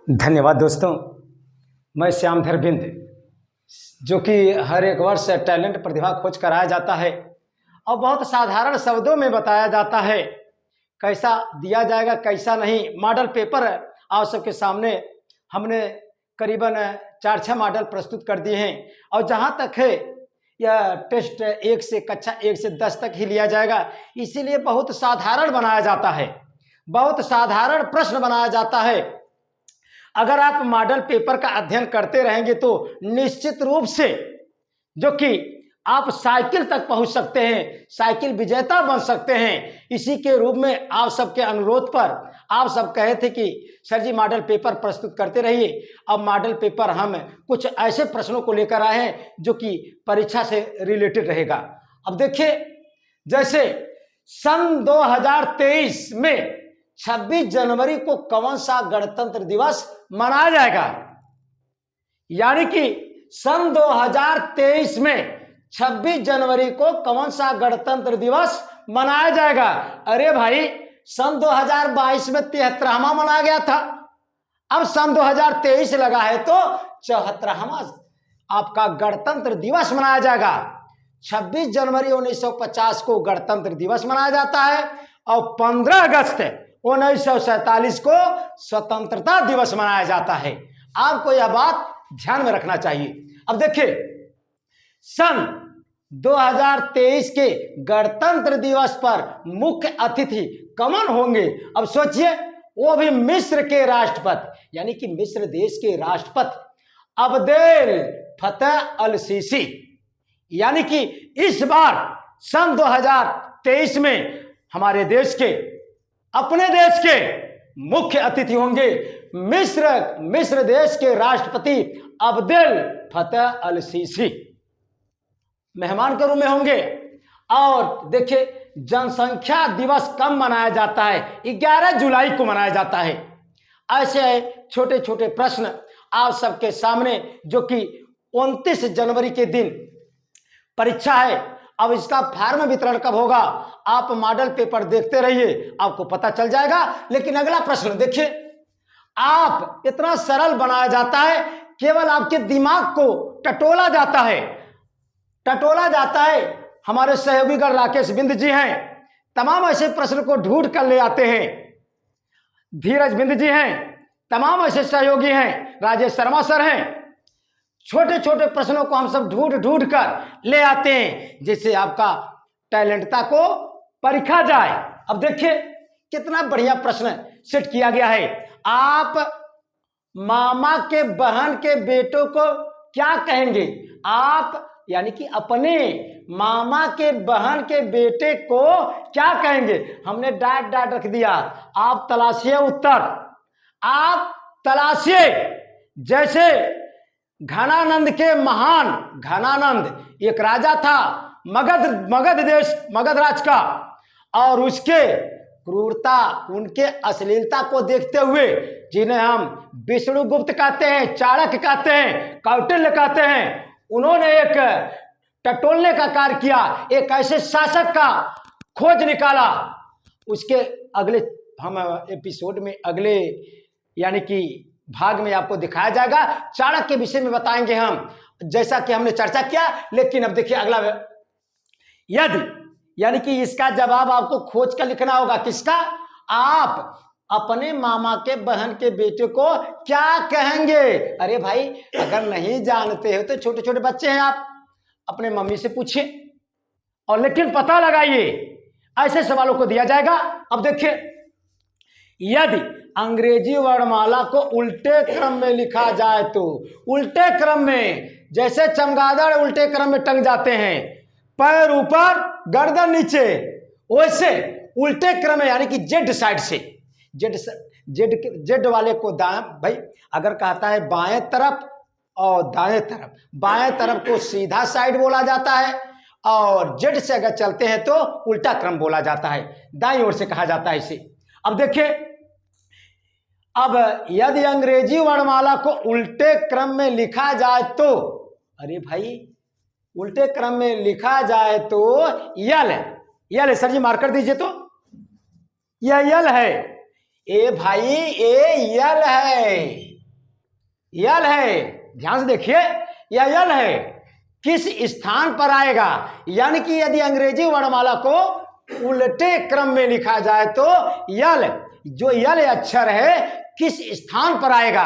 धन्यवाद दोस्तों। मैं श्याम धरबिंद, जो कि हर एक वर्ष टैलेंट प्रतिभा खोज कराया जाता है और बहुत साधारण शब्दों में बताया जाता है कैसा दिया जाएगा कैसा नहीं। मॉडल पेपर आप सबके सामने हमने करीबन 4-6 मॉडल प्रस्तुत कर दिए हैं और जहाँ तक है यह टेस्ट कक्षा 1 से 10 तक ही लिया जाएगा, इसीलिए बहुत साधारण बनाया जाता है, बहुत साधारण प्रश्न बनाया जाता है। अगर आप मॉडल पेपर का अध्ययन करते रहेंगे तो निश्चित रूप से जो कि आप साइकिल तक पहुंच सकते हैं, साइकिल विजेता बन सकते हैं। इसी के रूप में आप सबके अनुरोध पर आप सब कहे थे कि सर जी मॉडल पेपर प्रस्तुत करते रहिए। अब मॉडल पेपर हम कुछ ऐसे प्रश्नों को लेकर आए हैं जो कि परीक्षा से रिलेटेड रहेगा। अब देखिए, जैसे सन 2023 में 26 जनवरी को कौन सा गणतंत्र दिवस मनाया जाएगा? यानी कि सन 2023 में 26 जनवरी को कौन सा गणतंत्र दिवस मनाया जाएगा? अरे भाई, सन 2022 में 73वां मनाया गया था, अब सन 2023 लगा है तो 74वां आपका गणतंत्र दिवस मनाया जाएगा। 26 जनवरी 1950 को गणतंत्र दिवस मनाया जाता है और 15 अगस्त 1947 को स्वतंत्रता दिवस मनाया जाता है। आपको यह बात ध्यान में रखना चाहिए। अब देखिए, सन 2023 के गणतंत्र दिवस पर मुख्य अतिथि कौन होंगे? अब सोचिए, वो भी मिस्र के राष्ट्रपति, यानी कि मिस्र देश के राष्ट्रपति अब्देल फतह अल सीसी। यानी कि इस बार सन 2023 में हमारे देश के, अपने देश के मुख्य अतिथि होंगे मिस्र देश के राष्ट्रपति अब्देल फतह अल सीसी, मेहमान के रूप में होंगे। और देखिए, जनसंख्या दिवस कब मनाया जाता है? 11 जुलाई को मनाया जाता है। ऐसे छोटे छोटे प्रश्न आप सबके सामने, जो कि 29 जनवरी के दिन परीक्षा है। अब इसका फार्म वितरण कब होगा? आप मॉडल पेपर देखते रहिए, आपको पता चल जाएगा। लेकिन अगला प्रश्न देखिए, आप इतना सरल बनाया जाता है, केवल आपके दिमाग को टटोला जाता है। हमारे सहयोगीगण राकेश बिंद जी हैं, तमाम ऐसे प्रश्न को ढूंढ कर ले आते हैं। धीरज बिंद जी हैं, तमाम ऐसे सहयोगी हैं। राजेश शर्मा सर हैं। छोटे छोटे प्रश्नों को हम सब ढूंढ कर ले आते हैं, जिससे आपका टैलेंटता को परखा जाए। अब देखिए, कितना बढ़िया प्रश्न सेट किया गया है। आप मामा के बहन के बेटों को क्या कहेंगे? आप यानी कि अपने मामा के बहन के बेटे को क्या कहेंगे? हमने डाट रख दिया, आप तलाशिए उत्तर, आप तलाशिए। जैसे घनानंद के महान घनानंद एक राजा था मगध राज का, और उसके क्रूरता, उनके अश्लीलता को देखते हुए, जिन्हें हम विष्णुगुप्त कहते हैं, चाणक्य कहते हैं, कौटिल्य कहते हैं, उन्होंने एक टटोलने का कार्य किया, एक ऐसे शासक का खोज निकाला। उसके अगले हम एपिसोड में, अगले यानी कि भाग में आपको दिखाया जाएगा। चाणक्य के विषय में बताएंगे हम, जैसा कि हमने चर्चा किया। लेकिन अब देखिए अगला, यदि यानी कि इसका जवाब आपको खोज कर लिखना होगा। किसका? आप अपने मामा के बहन के बेटे को क्या कहेंगे? अरे भाई, अगर नहीं जानते हो तो छोटे छोटे बच्चे हैं, आप अपने मम्मी से पूछिए और लेकिन पता लगाइए। ऐसे सवालों को दिया जाएगा। अब देखिए, यदि अंग्रेजी वर्णमाला को उल्टे क्रम में लिखा जाए तो, उल्टे क्रम में, जैसे चमगादड़ उल्टे क्रम में टंग जाते हैं, पैर ऊपर गर्दन नीचे, वैसे उल्टे क्रम में, यानी कि जेड साइड से, जेड वाले को दाएं, भाई अगर कहता है बाएं तरफ और दाएं तरफ, बाएं तरफ को सीधा साइड बोला जाता है, और जेड से अगर चलते हैं तो उल्टा क्रम बोला जाता है, दाईं ओर से कहा जाता है इसे। अब देखिए, अब यदि अंग्रेजी वर्णमाला को उल्टे क्रम में लिखा जाए तो, अरे भाई उल्टे क्रम में लिखा जाए तो यल है। सर जी मार्कर दीजिए तो, यह यल है। ए भाई, ए यल है। यल है, ध्यान से देखिए, यह यल है, किस स्थान पर आएगा। यानी कि यदि अंग्रेजी वर्णमाला को उल्टे क्रम में लिखा जाए तो यल, जो यल अक्षर है किस स्थान पर आएगा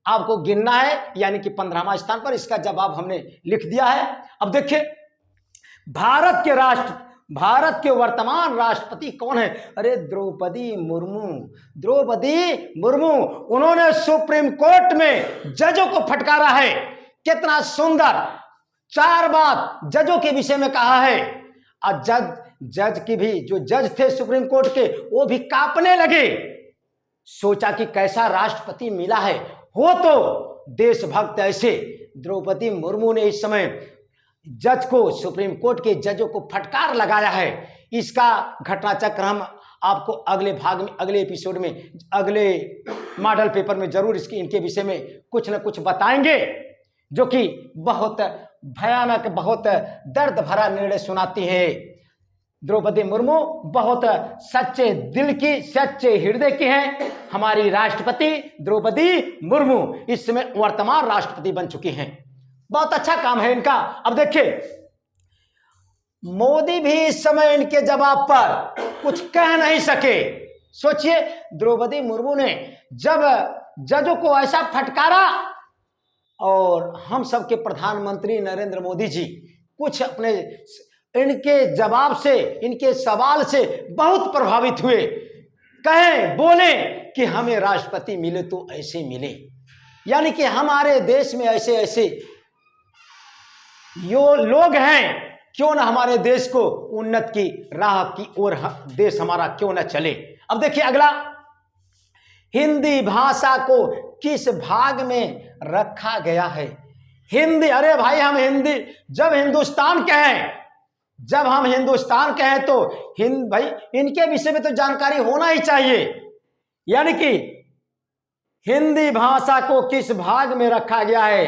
आपको गिनना है, यानी कि 15वां स्थान पर। इसका जवाब हमने लिख दिया है। अब देखिए, भारत के वर्तमान राष्ट्रपति कौन है? अरे द्रौपदी मुर्मू। द्रौपदी मुर्मू, उन्होंने सुप्रीम कोर्ट में जजों को फटकारा है। कितना सुंदर 4 बात जजों के विषय में कहा है। और जज की भी, जो जज थे सुप्रीम कोर्ट के, वो भी कांपने लगे। सोचा कि कैसा राष्ट्रपति मिला है, हो तो देशभक्त ऐसे। द्रौपदी मुर्मू ने इस समय जज को, सुप्रीम कोर्ट के जजों को फटकार लगाया है। इसका घटना चक्र हम आपको अगले भाग में, अगले एपिसोड में, अगले मॉडल पेपर में जरूर इनके विषय में कुछ न कुछ बताएंगे, जो कि बहुत भयानक, बहुत दर्द भरा निर्णय सुनाती है। द्रौपदी मुर्मू बहुत सच्चे दिल की, सच्चे हृदय की हैं। हमारी राष्ट्रपति द्रौपदी मुर्मू इस समय वर्तमान राष्ट्रपति बन चुकी हैं। बहुत अच्छा काम है इनका। अब देखिए, मोदी भी इस समय इनके जवाब पर कुछ कह नहीं सके। सोचिए, द्रौपदी मुर्मू ने जब जजों को ऐसा फटकारा, और हम सबके प्रधानमंत्री नरेंद्र मोदी जी कुछ अपने इनके जवाब से, इनके सवाल से बहुत प्रभावित हुए। कहें, बोले कि हमें राष्ट्रपति मिले तो ऐसे मिले, यानी कि हमारे देश में ऐसे ऐसे यो लोग हैं, क्यों ना हमारे देश को उन्नत की राह की ओर देश हमारा क्यों ना चले। अब देखिए अगला, हिंदी भाषा को किस भाग में रखा गया है? हिंदी, अरे भाई हम हिंदी, जब हिंदुस्तान कहें तो भाई इनके विषय में तो जानकारी होना ही चाहिए। यानी कि हिंदी भाषा को किस भाग में रखा गया है?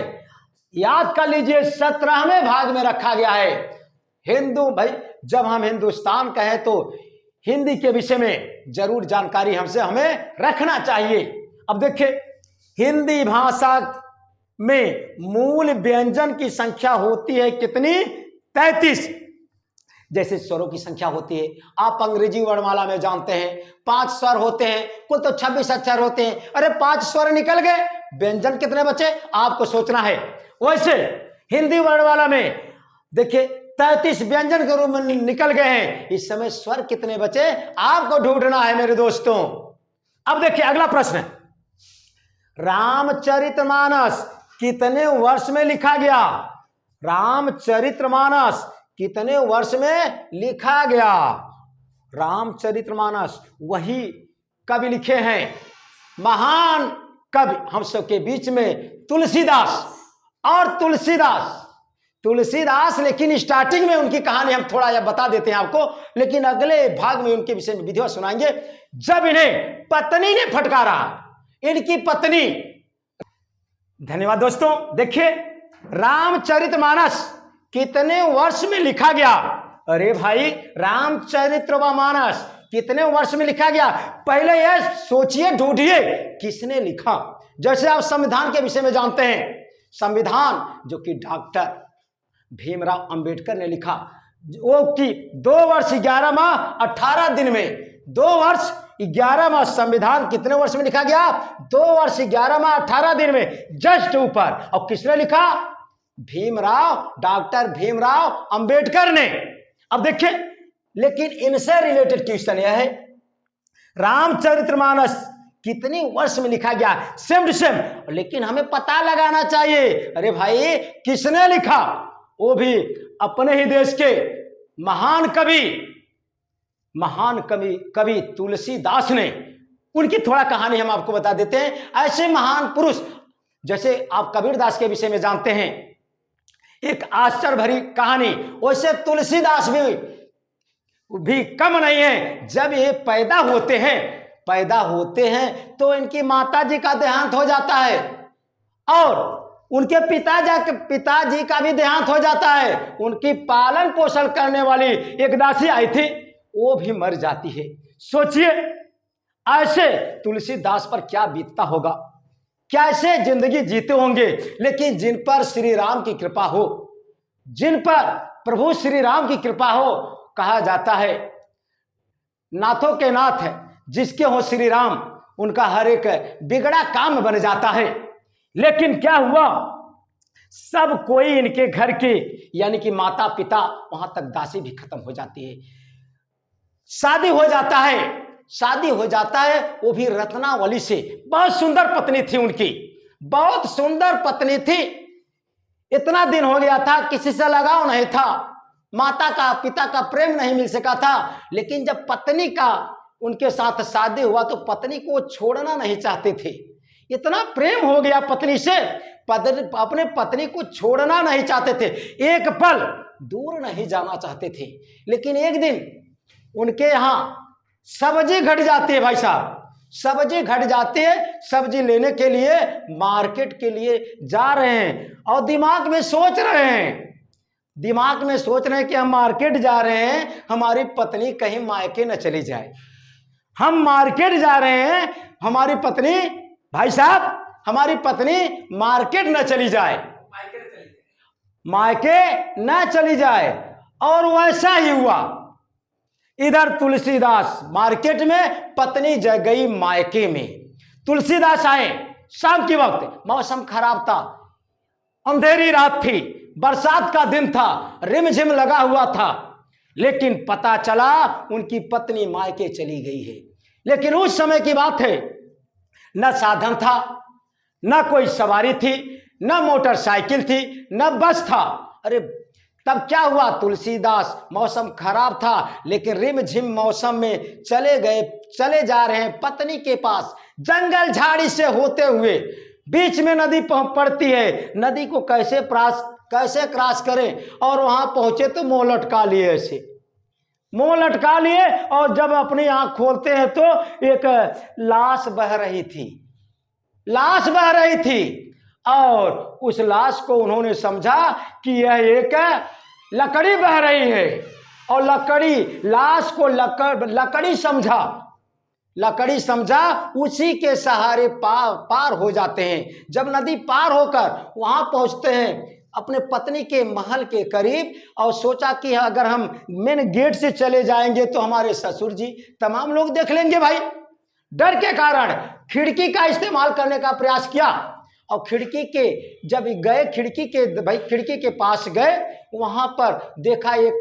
याद कर लीजिए, 17वें भाग में रखा गया है। भाई जब हम हिंदुस्तान कहें तो हिंदी के विषय में जरूर जानकारी हमें रखना चाहिए। अब देखिए, हिंदी भाषा में मूल व्यंजन की संख्या होती है कितनी? 33। जैसे स्वरों की संख्या होती है, आप अंग्रेजी वर्णमाला में जानते हैं 5 स्वर होते हैं, कुल तो 26 अक्षर होते हैं। अरे 5 स्वर निकल गए, व्यंजन कितने बचे आपको सोचना है। वैसे हिंदी वर्णमाला में देखिए 33 व्यंजन के रूप में निकल गए हैं। इस समय स्वर कितने बचे आपको ढूंढना है मेरे दोस्तों। अब देखिए अगला प्रश्न, रामचरितमानस कितने वर्ष में लिखा गया? रामचरितमानस कितने वर्ष में लिखा गया? रामचरितमानस वही कवि लिखे हैं, महान कवि हम सबके बीच में तुलसीदास। और तुलसीदास, लेकिन स्टार्टिंग में उनकी कहानी हम थोड़ा या बता देते हैं आपको, लेकिन अगले भाग में उनके विषय में विधिवत सुनाएंगे। जब इन्हें पत्नी ने फटकारा, इनकी पत्नी। धन्यवाद दोस्तों। देखिए, रामचरितमानस कितने वर्ष में लिखा गया? अरे भाई, रामचरितमानस कितने वर्ष में लिखा गया? पहले यह सोचिए, ढूंढिए किसने लिखा। जैसे आप संविधान के विषय में जानते हैं, संविधान जो कि डॉक्टर भीमराव अंबेडकर ने लिखा, वो कि 2 वर्ष 11 माह 18 दिन में, 2 वर्ष 11 माह, संविधान कितने वर्ष में लिखा गया? 2 वर्ष 11 माह 18 दिन में, जस्ट ऊपर। और किसने लिखा? डॉक्टर भीमराव अंबेडकर ने। अब देखिए, लेकिन इनसे रिलेटेड क्वेश्चन यह है, रामचरितमानस कितने वर्ष में लिखा गया? सेम टू सेम, लेकिन हमें पता लगाना चाहिए। अरे भाई, किसने लिखा? वो भी अपने ही देश के महान कवि तुलसीदास ने। उनकी थोड़ा कहानी हम आपको बता देते हैं। ऐसे महान पुरुष, जैसे आप कबीरदास के विषय में जानते हैं, एक आश्चर्य भरी कहानी, वैसे तुलसीदास भी कम नहीं है। जब ये पैदा होते हैं तो इनकी माताजी का देहांत हो जाता है, और उनके पिताजी का भी देहांत हो जाता है। उनकी पालन पोषण करने वाली एक दासी आई थी, वो भी मर जाती है। सोचिए, ऐसे तुलसीदास पर क्या बीतता होगा। कैसे जिंदगी जीते होंगे। लेकिन जिन पर श्री राम की कृपा हो, जिन पर प्रभु श्री राम की कृपा हो, कहा जाता है नाथों के नाथ है जिसके हो श्री राम, उनका हर एक बिगड़ा काम बन जाता है। लेकिन क्या हुआ, सब कोई इनके घर के यानी कि माता पिता, वहां तक दासी भी खत्म हो जाती है। शादी हो जाता है, शादी हो जाता है, वो भी रत्नावली से। बहुत सुंदर पत्नी थी उनकी, बहुत सुंदर पत्नी थी। इतना दिन हो गया था, किसी से लगाव नहीं था, माता का पिता का प्रेम नहीं मिल सका था। लेकिन जब पत्नी का उनके साथ शादी हुआ तो पत्नी को छोड़ना नहीं चाहते थे। इतना प्रेम हो गया पत्नी से, अपने पत्नी को छोड़ना नहीं चाहते थे, एक पल दूर नहीं जाना चाहते थे। लेकिन एक दिन उनके यहाँ सब्जी घट जाती है भाई साहब, सब्जी घट जाती है। सब्जी लेने के लिए मार्केट के लिए जा रहे हैं और दिमाग में सोच रहे हैं, दिमाग में सोच रहे हैं कि हम मार्केट जा रहे हैं, हमारी पत्नी कहीं मायके न चली जाए। हम मार्केट जा रहे हैं, हमारी पत्नी, भाई साहब, हमारी पत्नी मार्केट न चली जाए, मायके न चली जाए। और वैसा ही हुआ। इधर तुलसीदास मार्केट में, पत्नी जग गई मायके में। तुलसीदास आए शाम के वक्त, मौसम खराब था, अंधेरी रात थी, बरसात का दिन था, रिमझिम लगा हुआ था। लेकिन पता चला उनकी पत्नी मायके चली गई है। लेकिन उस समय की बात है, न साधन था, न कोई सवारी थी, न मोटरसाइकिल थी, न बस था। अरे तब क्या हुआ, तुलसीदास, मौसम खराब था लेकिन रिमझिम मौसम में चले जा रहे हैं पत्नी के पास। जंगल झाड़ी से होते हुए बीच में नदी पड़ती है, नदी को कैसे क्रॉस करें। और वहां पहुंचे तो मुंह लटका लिए, ऐसे मुंह लटका लिए। और जब अपनी आंख खोलते हैं तो एक लाश बह रही थी, लाश बह रही थी। और उस लाश को उन्होंने समझा कि यह एक लकड़ी बह रही है, और लाश को लकड़ी समझा, लकड़ी समझा, उसी के सहारे पार हो जाते हैं। जब नदी पार होकर वहां पहुंचते हैं अपने पत्नी के महल के करीब, और सोचा कि अगर हम मेन गेट से चले जाएंगे तो हमारे ससुर जी तमाम लोग देख लेंगे भाई। डर के कारण खिड़की का इस्तेमाल करने का प्रयास किया, और खिड़की के जब गए, खिड़की के पास गए, वहां पर देखा एक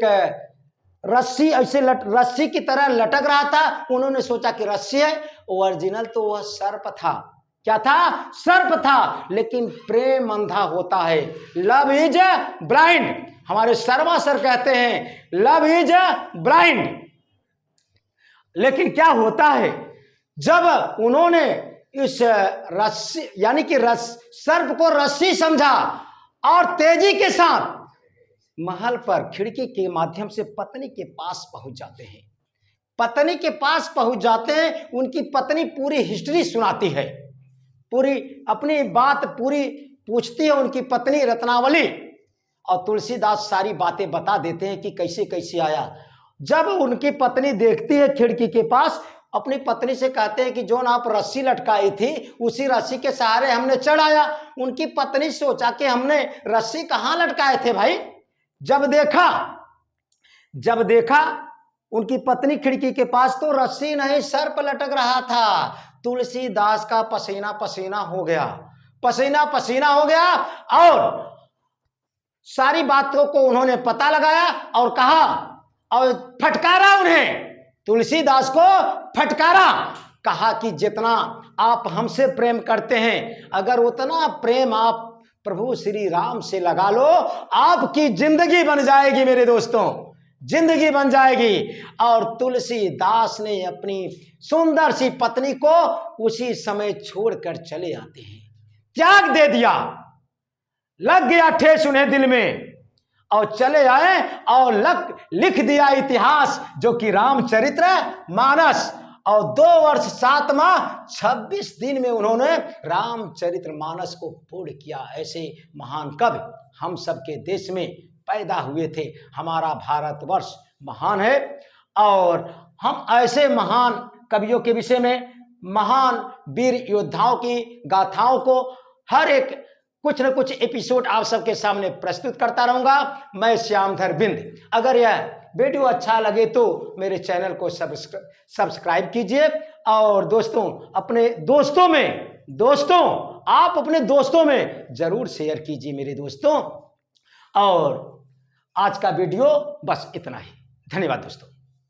रस्सी ऐसे रस्सी की तरह लटक रहा था। उन्होंने सोचा कि रस्सी है, ओरिजिनल तो वह सर्प था। क्या था? सर्प था। लेकिन प्रेम अंधा होता है, लव इज ब्लाइंड। हमारे शर्मा सर कहते हैं लव इज ब्लाइंड। लेकिन क्या होता है, जब उन्होंने इस रस्सी यानी कि सर्प को रस्सी समझा और तेजी के साथ महल पर खिड़की के माध्यम से पत्नी के पास पहुंच जाते हैं, पत्नी के पास पहुंच जाते हैं। उनकी पत्नी पूरी हिस्ट्री सुनाती है, पूरी अपनी बात पूरी पूछती है उनकी पत्नी रत्नावली, और तुलसीदास सारी बातें बता देते हैं कि कैसे कैसे आया। जब उनकी पत्नी देखती है खिड़की के पास, अपनी पत्नी से कहते हैं कि जो आप रस्सी लटकाई थी उसी रस्सी के सहारे हमने चढ़ आया। उनकी पत्नी सोचा कि हमने रस्सी कहाँ लटकाए थे भाई। जब देखा उनकी पत्नी खिड़की के पास तो रस्सी नहीं सर्प लटक रहा था। तुलसीदास का पसीना पसीना हो गया, पसीना पसीना हो गया, और सारी बातों को उन्होंने पता लगाया और कहा और फटकारा उन्हें, तुलसीदास को फटकारा, कहा कि जितना आप हमसे प्रेम करते हैं, अगर उतना प्रेम आप प्रभु श्री राम से लगा लो, आपकी जिंदगी बन जाएगी मेरे दोस्तों, जिंदगी बन जाएगी। और तुलसीदास ने अपनी सुंदर सी पत्नी को उसी समय छोड़कर चले आते हैं, त्याग दे दिया, लग गया ठेस उन्हें दिल में, और चले आए और लिख दिया इतिहास जो कि रामचरित्र मानस। और 2 वर्ष 7 माह 26 दिन में उन्होंने रामचरित्र मानस को पूर्ण किया। ऐसे महान कवि हम सबके देश में पैदा हुए थे। हमारा भारतवर्ष महान है, और हम ऐसे महान कवियों के विषय में महान वीर योद्धाओं की गाथाओं को हर एक कुछ न कुछ एपिसोड आप सबके सामने प्रस्तुत करता रहूंगा। मैं श्यामधर बिंद। अगर यह वीडियो अच्छा लगे तो मेरे चैनल को सब्सक्राइब कीजिए और दोस्तों आप अपने दोस्तों में जरूर शेयर कीजिए मेरे दोस्तों। और आज का वीडियो बस इतना ही। धन्यवाद दोस्तों।